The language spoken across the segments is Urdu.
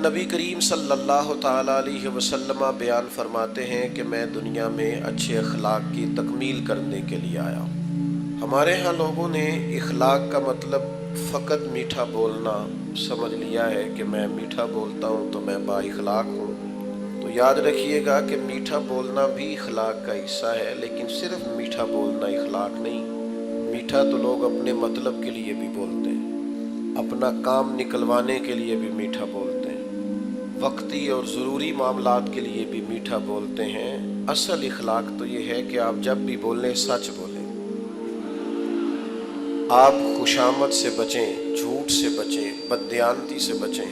نبی کریم صلی اللہ تعالیٰ علیہ وسلم بیان فرماتے ہیں کہ میں دنیا میں اچھے اخلاق کی تکمیل کرنے کے لیے آیا ہوں۔ ہمارے ہاں لوگوں نے اخلاق کا مطلب فقط میٹھا بولنا سمجھ لیا ہے کہ میں میٹھا بولتا ہوں تو میں با اخلاق ہوں۔ تو یاد رکھیے گا کہ میٹھا بولنا بھی اخلاق کا حصہ ہے، لیکن صرف میٹھا بولنا اخلاق نہیں۔ میٹھا تو لوگ اپنے مطلب کے لیے بھی بولتے ہیں، اپنا کام نکلوانے کے لیے بھی میٹھا بولتے ہیں، وقتی اور ضروری معاملات کے لیے بھی میٹھا بولتے ہیں۔ اصل اخلاق تو یہ ہے کہ آپ جب بھی بولیں سچ بولیں، آپ خوشامد سے بچیں، جھوٹ سے بچیں، بددیانتی سے بچیں۔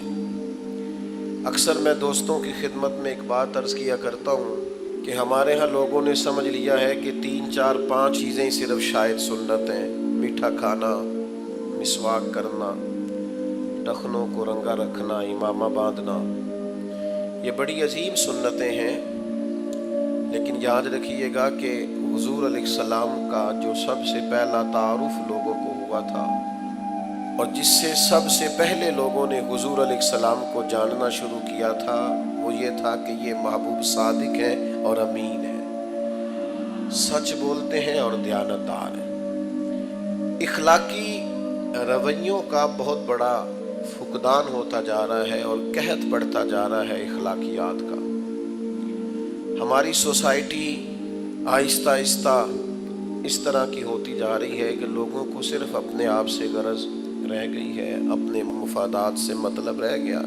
اکثر میں دوستوں کی خدمت میں ایک بات عرض کیا کرتا ہوں کہ ہمارے ہاں لوگوں نے سمجھ لیا ہے کہ 3 4 5 چیزیں صرف شاید سنت ہیں: میٹھا کھانا، مسواک کرنا، ٹخنوں کو رنگا رکھنا، امامہ باندھنا۔ یہ بڑی عظیم سنتیں ہیں، لیکن یاد رکھیے گا کہ حضور علیہ السلام کا جو سب سے پہلا تعارف لوگوں کو ہوا تھا، اور جس سے سب سے پہلے لوگوں نے حضور علیہ السلام کو جاننا شروع کیا تھا، وہ یہ تھا کہ یہ محبوب صادق ہیں اور امین ہیں، سچ بولتے ہیں اور دیانتدار ہیں۔ اخلاقی رویوں کا بہت بڑا فقدان ہوتا جا رہا ہے اور قحط بڑھتا جا رہا ہے اخلاقیات کا۔ ہماری سوسائٹی آہستہ آہستہ اس طرح کی ہوتی جا رہی ہے کہ لوگوں کو صرف اپنے آپ سے غرض رہ گئی ہے، اپنے مفادات سے مطلب رہ گیا،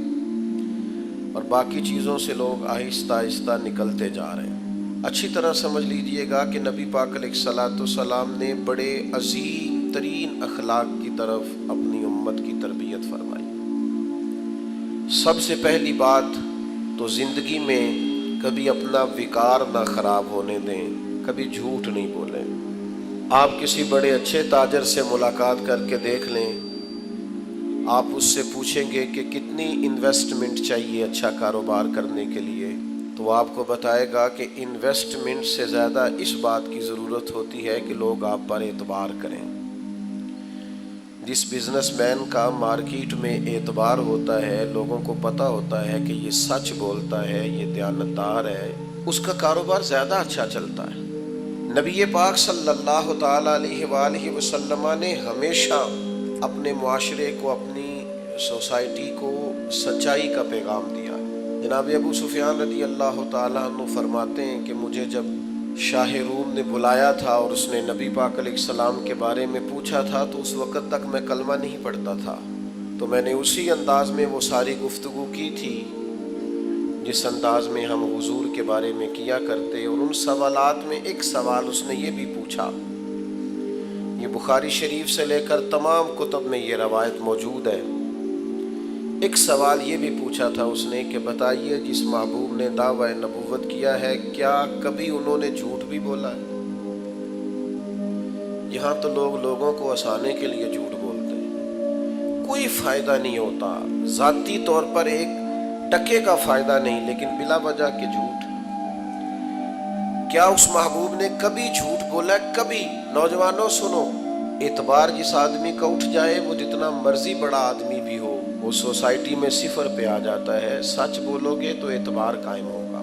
اور باقی چیزوں سے لوگ آہستہ آہستہ نکلتے جا رہے ہیں۔ اچھی طرح سمجھ لیجئے گا کہ نبی پاک علیہ الصلوۃ والسلام نے بڑے عظیم ترین اخلاق کی طرف اپنی امت کی تربیت فرمائی۔ سب سے پہلی بات تو زندگی میں کبھی اپنا وقار نہ خراب ہونے دیں، کبھی جھوٹ نہیں بولیں۔ آپ کسی بڑے اچھے تاجر سے ملاقات کر کے دیکھ لیں، آپ اس سے پوچھیں گے کہ کتنی انویسٹمنٹ چاہیے اچھا کاروبار کرنے کے لیے، تو وہ آپ کو بتائے گا کہ انویسٹمنٹ سے زیادہ اس بات کی ضرورت ہوتی ہے کہ لوگ آپ پر اعتبار کریں۔ جس بزنس مین کا مارکیٹ میں اعتبار ہوتا ہے، لوگوں کو پتہ ہوتا ہے کہ یہ سچ بولتا ہے، یہ دیانتدار ہے، اس کا کاروبار زیادہ اچھا چلتا ہے۔ نبی پاک صلی اللہ تعالیٰ علیہ وآلہ وسلم نے ہمیشہ اپنے معاشرے کو، اپنی سوسائٹی کو سچائی کا پیغام دیا۔ جناب ابو سفیان رضی اللہ تعالیٰ عنہ فرماتے ہیں کہ مجھے جب شاہ روم نے بلایا تھا اور اس نے نبی پاک علیہ السلام کے بارے میں پوچھا تھا، تو اس وقت تک میں کلمہ نہیں پڑھتا تھا، تو میں نے اسی انداز میں وہ ساری گفتگو کی تھی جس انداز میں ہم حضور کے بارے میں کیا کرتے، اور ان سوالات میں ایک سوال اس نے یہ بھی پوچھا، یہ بخاری شریف سے لے کر تمام کتب میں یہ روایت موجود ہے۔ ایک سوال یہ بھی پوچھا تھا اس نے کہ بتائیے، جس محبوب نے دعوی نبوت کیا ہے، کیا کبھی انہوں نے جھوٹ بھی بولا ہے؟ یہاں تو لوگ لوگوں کو ہنسانے کے لیے جھوٹ بولتے ہیں، کوئی فائدہ نہیں ہوتا، ذاتی طور پر ایک ٹکے کا فائدہ نہیں، لیکن بلا وجہ کے جھوٹ۔ کیا اس محبوب نے کبھی جھوٹ بولا ہے؟ کبھی؟ نوجوانوں سنو، اعتبار جس آدمی کا اٹھ جائے، وہ جتنا مرضی بڑا آدمی بھی ہو، وہ سوسائٹی میں صفر پہ آ جاتا ہے۔ سچ بولو گے تو اعتبار قائم ہوگا،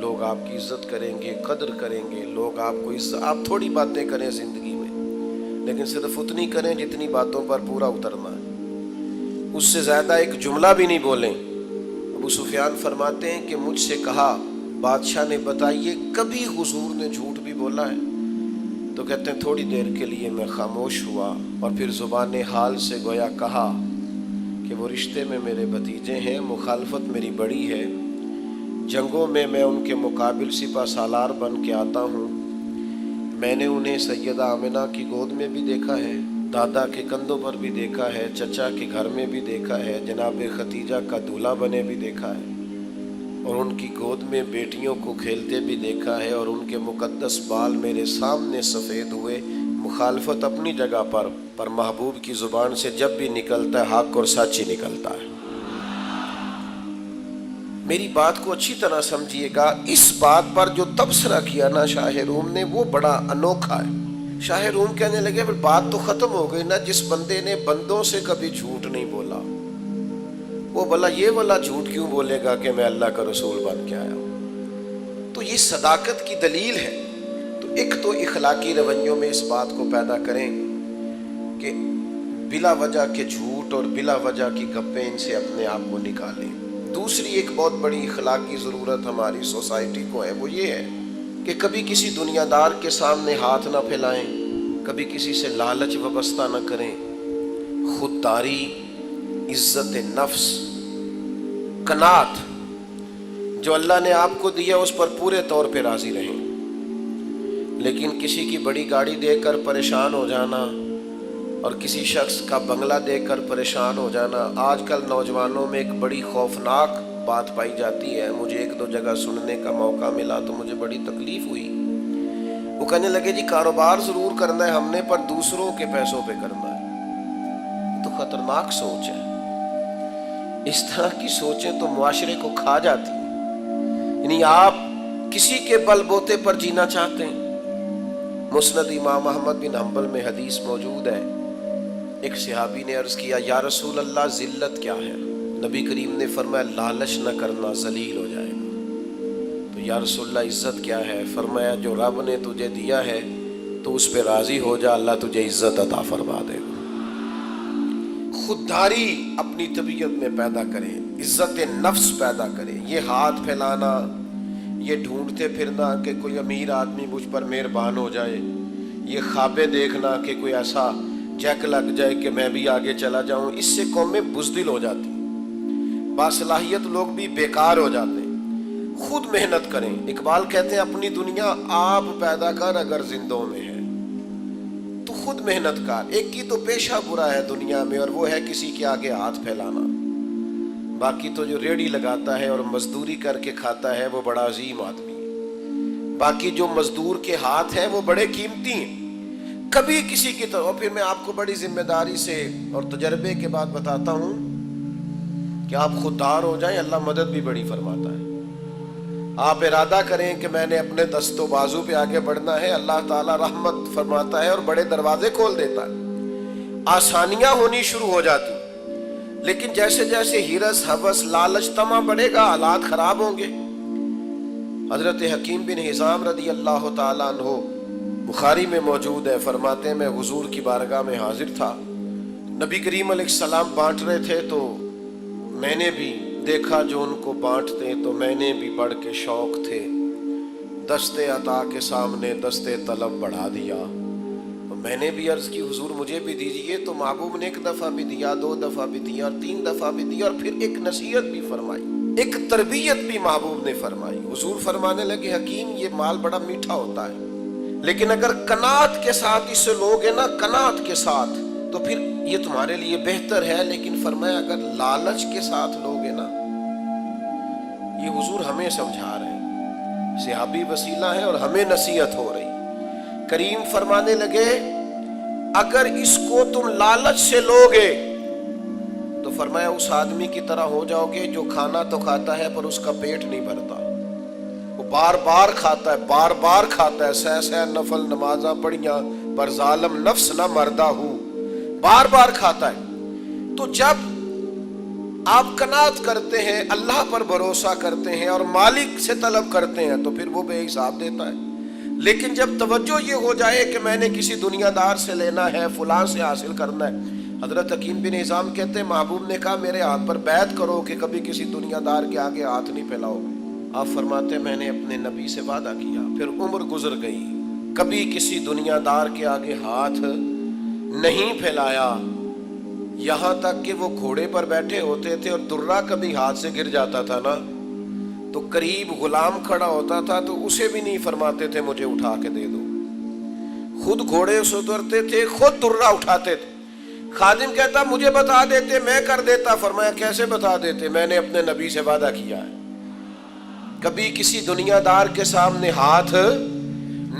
لوگ آپ کی عزت کریں گے، قدر کریں گے، لوگ آپ کو آپ تھوڑی باتیں کریں زندگی میں، لیکن صرف اتنی کریں جتنی باتوں پر پورا اترنا ہے، اس سے زیادہ ایک جملہ بھی نہیں بولیں۔ ابو سفیان فرماتے ہیں کہ مجھ سے کہا بادشاہ نے، بتائیے کبھی حضور نے جھوٹ بھی بولا ہے؟ تو کہتے ہیں تھوڑی دیر کے لیے میں خاموش ہوا، اور پھر زبان حال سے گویا کہا کہ وہ رشتے میں میرے بھتیجے ہیں، مخالفت میری بڑی ہے، جنگوں میں میں ان کے مقابل سپہ سالار بن کے آتا ہوں، میں نے انہیں سیدہ آمنہ کی گود میں بھی دیکھا ہے، دادا کے کندھوں پر بھی دیکھا ہے، چچا کے گھر میں بھی دیکھا ہے، جناب ختیجہ کا دولہا بنے بھی دیکھا ہے، اور ان کی گود میں بیٹیوں کو کھیلتے بھی دیکھا ہے، اور ان کے مقدس بال میرے سامنے سفید ہوئے۔ مخالفت اپنی جگہ پر محبوب کی زبان سے جب بھی نکلتا ہے حق اور سچ ہی نکلتا ہے۔ میری بات کو اچھی طرح سمجھیے گا، اس بات پر جو تبصرہ کیا نا شاہ روم نے، وہ بڑا انوکھا ہے۔ شاہ روم کہنے لگے پھر بات تو ختم ہو گئی نا، جس بندے نے بندوں سے کبھی جھوٹ نہیں بولا، وہ بھلا یہ والا جھوٹ کیوں بولے گا کہ میں اللہ کا رسول بن کے آیا ہوں؟ تو یہ صداقت کی دلیل ہے۔ تو ایک تو اخلاقی رویوں میں اس بات کو پیدا کریں کہ بلا وجہ کے جھوٹ اور بلا وجہ کی گپیں ان سے اپنے آپ کو نکالیں۔ دوسری ایک بہت بڑی اخلاقی ضرورت ہماری سوسائٹی کو ہے، وہ یہ ہے کہ کبھی کسی دنیا دار کے سامنے ہاتھ نہ پھیلائیں، کبھی کسی سے لالچ وابستہ نہ کریں، خودداری، عزت نفس، قناعت جو اللہ نے آپ کو دیا اس پر پورے طور پہ راضی رہیں۔ لیکن کسی کی بڑی گاڑی دیکھ کر پریشان ہو جانا اور کسی شخص کا بنگلہ دیکھ کر پریشان ہو جانا، آج کل نوجوانوں میں ایک بڑی خوفناک بات پائی جاتی ہے۔ مجھے ایک دو جگہ سننے کا موقع ملا تو مجھے بڑی تکلیف ہوئی۔ وہ کہنے لگے جی کاروبار ضرور کرنا ہے ہم نے پر دوسروں کے پیسوں پہ کرنا ہے۔ تو خطرناک سوچ ہے۔ اس طرح کی سوچیں تو معاشرے کو کھا جاتی ہیں۔ یعنی آپ کسی کے بل بوتے پر جینا چاہتے ہیں۔ مسند امام احمد بن حنبل میں حدیث موجود ہے، ایک صحابی نے عرض کیا یا رسول اللہ ذلت کیا ہے؟ نبی کریم نے فرمایا لالچ نہ کرنا، ذلیل ہو جائے گا۔ تو یا رسول اللہ عزت کیا ہے؟ فرمایا جو رب نے تجھے دیا ہے تو اس پہ راضی ہو جا، اللہ تجھے عزت عطا فرما دے گا۔ خودداری اپنی طبیعت میں پیدا کریں، عزت نفس پیدا کریں۔ یہ ہاتھ پھیلانا، یہ ڈھونڈتے پھرنا کہ کوئی امیر آدمی مجھ پر مہربان ہو جائے، یہ خوابیں دیکھنا کہ کوئی ایسا جیک لگ جائے کہ میں بھی آگے چلا جاؤں، اس سے قومیں بزدل ہو جاتی ہیں، باصلاحیت لوگ بھی بیکار ہو جاتے ہیں۔ خود محنت کریں۔ اقبال کہتے ہیں اپنی دنیا آپ پیدا کر اگر زندوں میں ہے تو خود محنت کر۔ ایک کی تو پیشہ برا ہے دنیا میں اور وہ ہے کسی کے آگے ہاتھ پھیلانا، باقی تو جو ریڑھی لگاتا ہے اور مزدوری کر کے کھاتا ہے وہ بڑا عظیم آدمی ہے، باقی جو مزدور کے ہاتھ ہیں وہ بڑے قیمتی ہیں۔ کبھی کسی کی طرف، اور پھر میں آپ کو بڑی ذمہ داری سے اور تجربے کے بعد بتاتا ہوں کہ آپ خوددار ہو جائیں اللہ مدد بھی بڑی فرماتا ہے۔ آپ ارادہ کریں کہ میں نے اپنے دست و بازو پہ آگے بڑھنا ہے، اللہ تعالیٰ رحمت فرماتا ہے اور بڑے دروازے کھول دیتا ہے، آسانیاں ہونی شروع ہو جاتی۔ لیکن جیسے جیسے ہرس، ہوس، لالچ، طمع بڑھے گا حالات خراب ہوں گے۔ حضرت حکیم بن حزام رضی اللہ تعالیٰ عنہ بخاری میں موجود ہے، فرماتے ہیں میں حضور کی بارگاہ میں حاضر تھا، نبی کریم علیہ السلام بانٹ رہے تھے تو میں نے بھی دیکھا جو ان کو بانٹتے تو میں نے بھی بڑھ کے شوق تھے، دستے عطا کے سامنے دستے طلب بڑھا دیا۔ میں نے بھی عرض کی حضور مجھے بھی دیجئے، تو محبوب نے ایک دفعہ بھی دیا، دو دفعہ بھی دیا اور تین دفعہ بھی دیا، اور پھر ایک نصیحت بھی فرمائی، ایک تربیت بھی محبوب نے فرمائی۔ حضور فرمانے لگے حکیم یہ مال بڑا میٹھا ہوتا ہے، لیکن اگر قناعت کے ساتھ اسے لوگے نا، قناعت کے ساتھ، تو پھر یہ تمہارے لیے بہتر ہے۔ لیکن فرمایا اگر لالچ کے ساتھ لوگے نا، یہ حضور ہمیں سمجھا رہے ہیں، صحابی وسیلہ ہے اور ہمیں نصیحت ہو رہی۔ کریم فرمانے لگے اگر اس کو تم لالچ سے لوگے تو فرمایا اس آدمی کی طرح ہو جاؤ گے جو کھانا تو کھاتا ہے پر اس کا پیٹ نہیں بھرتا، وہ بار بار کھاتا ہے، بار بار کھاتا ہے، سہ سہ نفل نمازاں پڑھیاں پر ظالم نفس نہ مردہ ہو، بار بار کھاتا ہے۔ تو جب آپ قناعت کرتے ہیں، اللہ پر بھروسہ کرتے ہیں اور مالک سے طلب کرتے ہیں تو پھر وہ بے حساب دیتا ہے۔ لیکن جب توجہ یہ ہو جائے کہ میں نے کسی دنیا دار سے لینا ہے، فلاں سے حاصل کرنا ہے، حضرت حکیم بن حزام کہتے ہیں محبوب نے کہا میرے ہاتھ پر بیعت کرو کہ کبھی کسی دنیا دار کے آگے ہاتھ نہیں پھیلاؤ۔ آپ فرماتے ہیں میں نے اپنے نبی سے وعدہ کیا، پھر عمر گزر گئی، کبھی کسی دنیا دار کے آگے ہاتھ نہیں پھیلایا، یہاں تک کہ وہ گھوڑے پر بیٹھے ہوتے تھے اور درہ کبھی ہاتھ سے گر جاتا تھا نا تو قریب غلام کھڑا ہوتا تھا تو اسے بھی نہیں فرماتے تھے مجھے اٹھا کے دے دو، خود گھوڑے سے اترتے تھے، خود درہ اٹھاتے تھے۔ خادم کہتا مجھے بتا دیتے میں کر دیتا، فرمایا کیسے بتا دیتے؟ میں نے اپنے نبی سے وعدہ کیا ہے کبھی کسی دنیا دار کے سامنے ہاتھ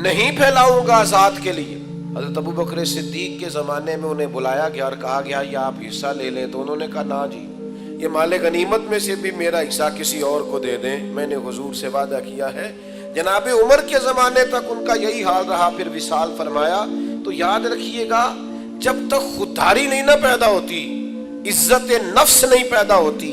نہیں پھیلاؤں گا ذات کے لیے۔ حضرت ابو بکر صدیق کے زمانے میں انہیں بلایا گیا اور کہا گیا یہ آپ حصہ لے لیں، تو انہوں نے کہا نا جی، یہ مال غنیمت میں سے بھی میرا حصہ کسی اور کو دے دیں، میں نے حضور سے وعدہ کیا ہے۔ جناب عمر کے زمانے تک ان کا یہی حال رہا، پھر وصال فرمایا۔ تو یاد رکھیے گا جب تک خودداری نہیں نہ پیدا ہوتی، عزت نفس نہیں پیدا ہوتی،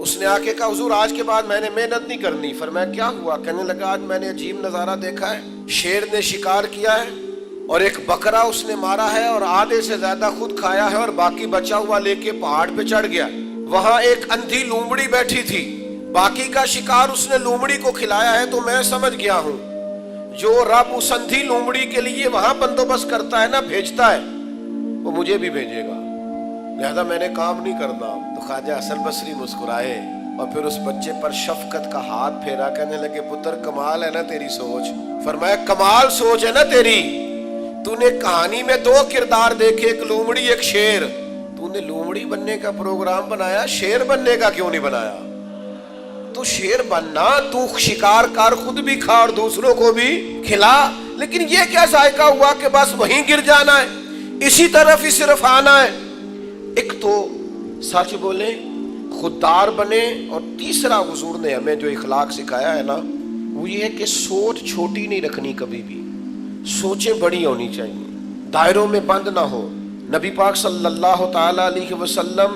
اس نے آ کے کہا حضور آج کے بعد میں نے محنت نہیں کرنی. فرمایا کیا ہوا؟ کہنے لگا آج میں نے عجیب نظارہ دیکھا ہے. شیر نے شکار کیا ہے اور ایک بکرا اس نے مارا ہے اور آدھے سے زیادہ خود کھایا ہے اور باقی بچا ہوا لے کے پہاڑ پہ چڑھ گیا. وہاں ایک اندھی لومڑی بیٹھی تھی, باقی کا شکار اس نے لومڑی کو کھلایا ہے. تو میں سمجھ گیا ہوں جو رب اس اندھی لومڑی کے لیے وہاں بندوبست کرتا ہے نا, بھیجتا ہے, وہ مجھے بھی بھیجے گا, لہذا میں نے کام نہیں کرنا. تو خواجہ حسن بصری مسکرائے اور پھر اس بچے پر شفقت کا ہاتھ پھیرا, کہنے لگے پتر کمال ہے نا تیری سوچ. فرمایا کمال سوچ ہے نا تیری, تو نے کہانی میں دو کردار دیکھے, ایک لومڑی ایک شیر. تو نے لومڑی بننے کا پروگرام بنایا, شیر بننے کا کیوں نہیں بنایا؟ تو شیر بننا, تو شکار کر, خود بھی کھا اور دوسروں کو بھی کھلا. لیکن یہ کیا ذائقہ ہوا کہ بس وہیں گر جانا ہے, اسی طرف ہی صرف آنا ہے. ایک تو سچ بولیں, خوددار بنے, اور تیسرا حضور نے ہمیں جو اخلاق سکھایا ہے نا وہ یہ ہے کہ سوچ چھوٹی نہیں رکھنی, کبھی بھی سوچیں بڑی ہونی چاہیے, دائروں میں بند نہ ہو. نبی پاک صلی اللہ تعالی علیہ وسلم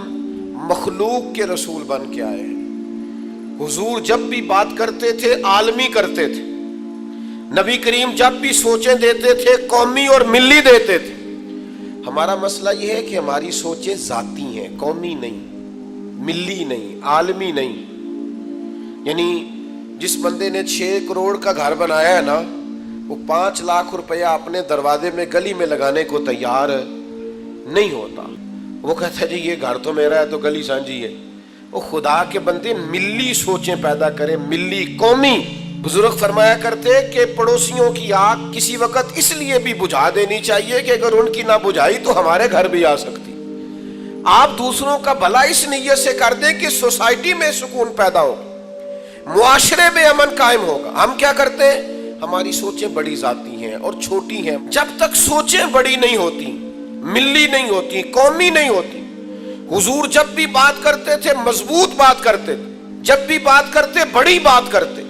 مخلوق کے رسول بن کے آئے. حضور جب بھی بات کرتے تھے عالمی کرتے تھے, نبی کریم جب بھی سوچیں دیتے تھے قومی اور ملی دیتے تھے. ہمارا مسئلہ یہ ہے کہ ہماری سوچیں ذاتی ہیں, قومی نہیں, ملی نہیں, عالمی نہیں. یعنی جس بندے نے 6 کروڑ کا گھر بنایا ہے نا, وہ 5 لاکھ روپیہ اپنے دروازے میں گلی میں لگانے کو تیار نہیں ہوتا. وہ کہتا ہے جی یہ گھر تو میرا ہے تو گلی سانجھی ہے. وہ خدا کے بندے ملی سوچیں پیدا کریں, ملی, قومی. بزرگ فرمایا کرتے کہ پڑوسیوں کی آگ کسی وقت اس لیے بھی بجھا دینی چاہیے کہ اگر ان کی نہ بجھائی تو ہمارے گھر بھی آ سکتی. آپ دوسروں کا بھلا اس نیت سے کر دیں کہ سوسائٹی میں سکون پیدا ہو, معاشرے میں امن قائم ہوگا. ہم کیا کرتے ہیں, ہماری سوچیں بڑی ذاتی ہیں اور چھوٹی ہیں. جب تک سوچیں بڑی نہیں ہوتی, ملی نہیں ہوتی, قومی نہیں ہوتی. حضور جب بھی بات کرتے تھے مضبوط بات کرتے تھے, جب بھی بات کرتے بڑی بات کرتے.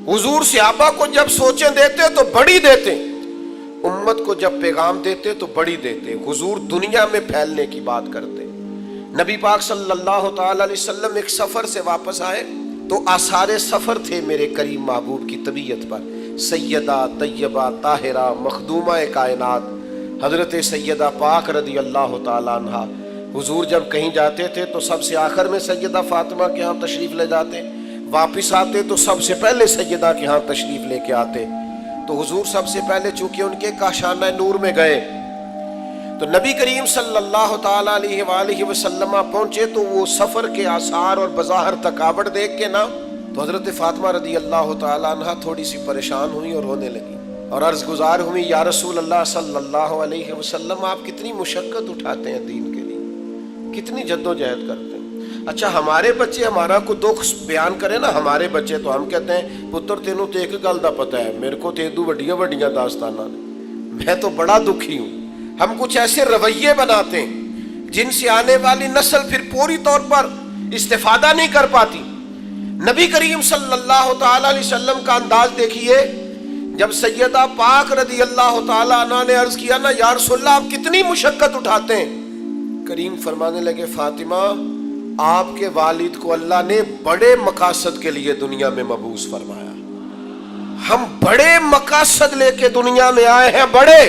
حضور صحابہ کو جب سوچیں دیتے تو بڑی دیتے, امت کو جب پیغام دیتے تو بڑی دیتے. حضور دنیا میں پھیلنے کی بات کرتے. نبی پاک صلی اللہ تعالی علیہ وسلم ایک سفر سے واپس آئے تو آثار سفر تھے میرے کریم محبوب کی طبیعت پر. سیدہ طیبہ طاہرہ مخدومہ کائنات حضرت سیدہ پاک رضی اللہ تعالی عنہ. حضور جب کہیں جاتے تھے تو سب سے آخر میں سیدہ فاطمہ کے ہاں تشریف لے جاتے, واپس آتے تو سب سے پہلے سیدہ کے ہاں تشریف لے کے آتے. تو حضور سب سے پہلے چونکہ ان کے کاشانہ نور میں گئے تو نبی کریم صلی اللہ تعالی علیہ وآلہ وسلم پہنچے تو وہ سفر کے آثار اور بظاہر تکابر دیکھ کے نا تو حضرت فاطمہ رضی اللہ تعالی عنہ تھوڑی سی پریشان ہوئی اور رونے لگی اور عرض گزار ہوئی, یا رسول اللہ صلی اللہ علیہ وسلم آپ کتنی مشقت اٹھاتے ہیں دین کے لیے, کتنی جد و جہد کرتے ہیں. اچھا ہمارے بچے ہمارا کو دکھ بیان کرے نا, ہمارے بچے تو ہم کہتے ہیں پتر تینوں تو ایک گل دا پتہ ہے, میرے کو تو ادو وڈیاں وڈیاں داستاناں نے, میں تو بڑا دکھی ہوں. ہم کچھ ایسے رویے بناتے ہیں جن سے آنے والی نسل پھر پوری طور پر استفادہ نہیں کر پاتی. نبی کریم صلی اللہ تعالی علیہ وسلم کا انداز دیکھیے, جب سیدہ پاک رضی اللہ تعالی عنہ نے عرض کیا نا یا رسول اللہ آپ کتنی مشقت اٹھاتے ہیں, کریم فرمانے لگے فاطمہ آپ کے والد کو اللہ نے بڑے مقاصد کے لیے دنیا میں مبعوث فرمایا. ہم بڑے مقاصد لے کے دنیا میں آئے ہیں, بڑے.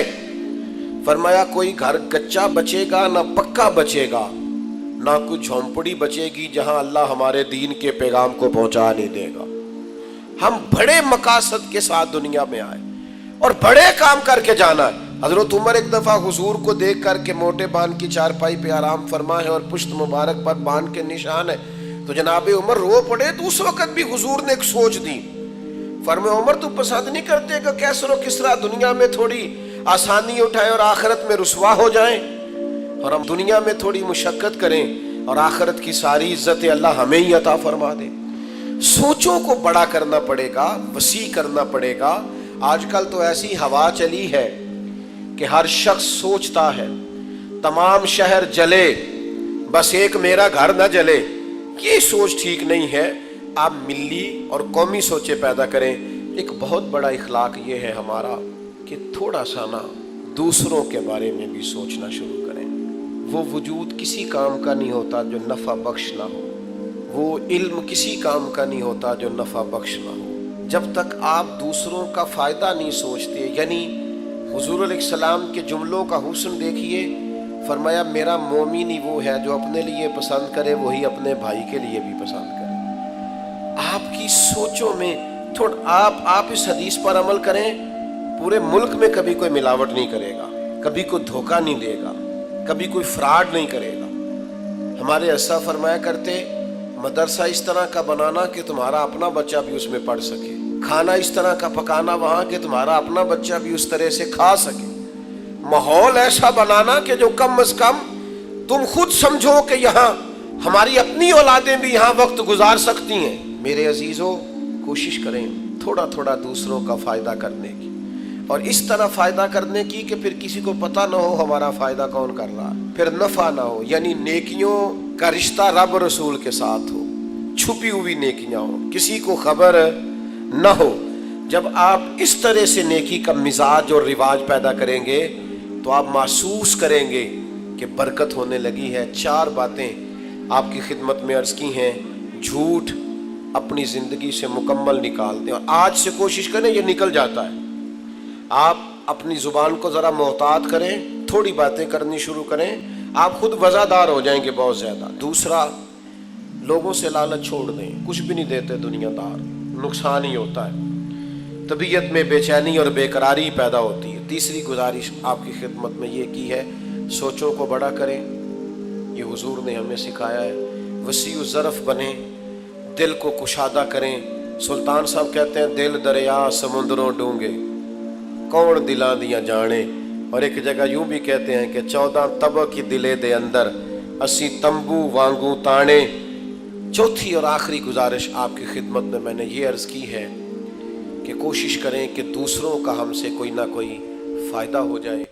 فرمایا کوئی گھر کچا بچے گا نہ پکا بچے گا, نہ کوئی جھونپڑی بچے گی جہاں اللہ ہمارے دین کے پیغام کو پہنچا نہیں دے گا. ہم بڑے مقاصد کے ساتھ دنیا میں آئے اور بڑے کام کر کے جانا ہے. حضرت عمر ایک دفعہ حضور کو دیکھ کر کے موٹے بان کی چارپائی پہ آرام فرما ہے اور پشت مبارک پر بان کے نشان ہے تو جناب عمر رو پڑے. تو اس وقت بھی حضور نے ایک سوچ دی, فرمایا عمر تو پسند نہیں کرتے کہ کیسر و کسرا دنیا میں تھوڑی آسانی اٹھائیں اور آخرت میں رسوا ہو جائیں, اور ہم دنیا میں تھوڑی مشقت کریں اور آخرت کی ساری عزت اللہ ہمیں ہی عطا فرما دے. سوچوں کو بڑا کرنا پڑے گا, وسیع کرنا پڑے گا. آج کل تو ایسی ہوا چلی ہے کہ ہر شخص سوچتا ہے تمام شہر جلے بس ایک میرا گھر نہ جلے. یہ سوچ ٹھیک نہیں ہے. آپ ملی اور قومی سوچیں پیدا کریں. ایک بہت بڑا اخلاق یہ ہے ہمارا کہ تھوڑا سا نا دوسروں کے بارے میں بھی سوچنا شروع کریں. وہ وجود کسی کام کا نہیں ہوتا جو نفع بخش نہ ہو. وہ علم کسی کام کا نہیں ہوتا جو نفع بخش نہ ہو۔ جب تک آپ دوسروں کا فائدہ نہیں سوچتے، یعنی حضور علیہ السلام کے جملوں کا حسن دیکھیے، فرمایا میرا مومن ہی وہ ہے جو اپنے لیے پسند کرے وہی اپنے بھائی کے لیے بھی پسند کرے۔ آپ کی سوچوں میں آپ اس حدیث پر عمل کریں، پورے ملک میں کبھی کوئی ملاوٹ نہیں کرے گا، کبھی کوئی دھوکہ نہیں دے گا، کبھی کوئی فراڈ نہیں کرے گا۔ ہمارے ایسا فرمایا کرتے، مدرسہ اس طرح کا بنانا کہ تمہارا اپنا بچہ بھی اس میں پڑھ سکے، کھانا اس طرح کا پکانا وہاں کہ تمہارا اپنا بچہ بھی اس طرح سے کھا سکے، ماحول ایسا بنانا کہ جو کم از کم تم خود سمجھو کہ یہاں ہماری اپنی اولادیں بھی یہاں وقت گزار سکتی ہیں۔ میرے عزیزوں، کوشش کریں تھوڑا تھوڑا دوسروں کا فائدہ کرنے کی، اور اس طرح فائدہ کرنے کی کہ پھر کسی کو پتہ نہ ہو ہمارا فائدہ کون کر رہا ہے، پھر نفع نہ ہو، یعنی نیکیوں کا رشتہ رب رسول کے ساتھ ہو، چھپی ہوئی نیکیاں ہو، کسی کو خبر نہ ہو۔ جب آپ اس طرح سے نیکی کا مزاج اور رواج پیدا کریں گے تو آپ محسوس کریں گے کہ برکت ہونے لگی ہے۔ 4 باتیں آپ کی خدمت میں عرض کی ہیں۔ جھوٹ اپنی زندگی سے مکمل نکال دیں، اور آج سے کوشش کریں، یہ نکل جاتا ہے۔ آپ اپنی زبان کو ذرا محتاط کریں، تھوڑی باتیں کرنی شروع کریں، آپ خود وزادار ہو جائیں گے بہت زیادہ۔ دوسرا، لوگوں سے لالچ چھوڑ دیں، کچھ بھی نہیں دیتے دنیا دار، نقصان ہی ہوتا ہے، طبیعت میں بے چینی اور بے قراری پیدا ہوتی ہے۔ تیسری گزارش آپ کی خدمت میں یہ کی ہے، سوچوں کو بڑا کریں، یہ حضور نے ہمیں سکھایا ہے۔ وسیع الظرف بنیں، دل کو کشادہ کریں۔ سلطان صاحب کہتے ہیں دل دریا سمندروں ڈونگے، کون دلاں دیاں جانے، اور ایک جگہ یوں بھی کہتے ہیں کہ 14 طبع کی دلے دے اندر اسی تمبو وانگوں تانے۔ چوتھی اور آخری گزارش آپ کی خدمت میں نے یہ عرض کی ہے کہ کوشش کریں کہ دوسروں کا ہم سے کوئی نہ کوئی فائدہ ہو جائے۔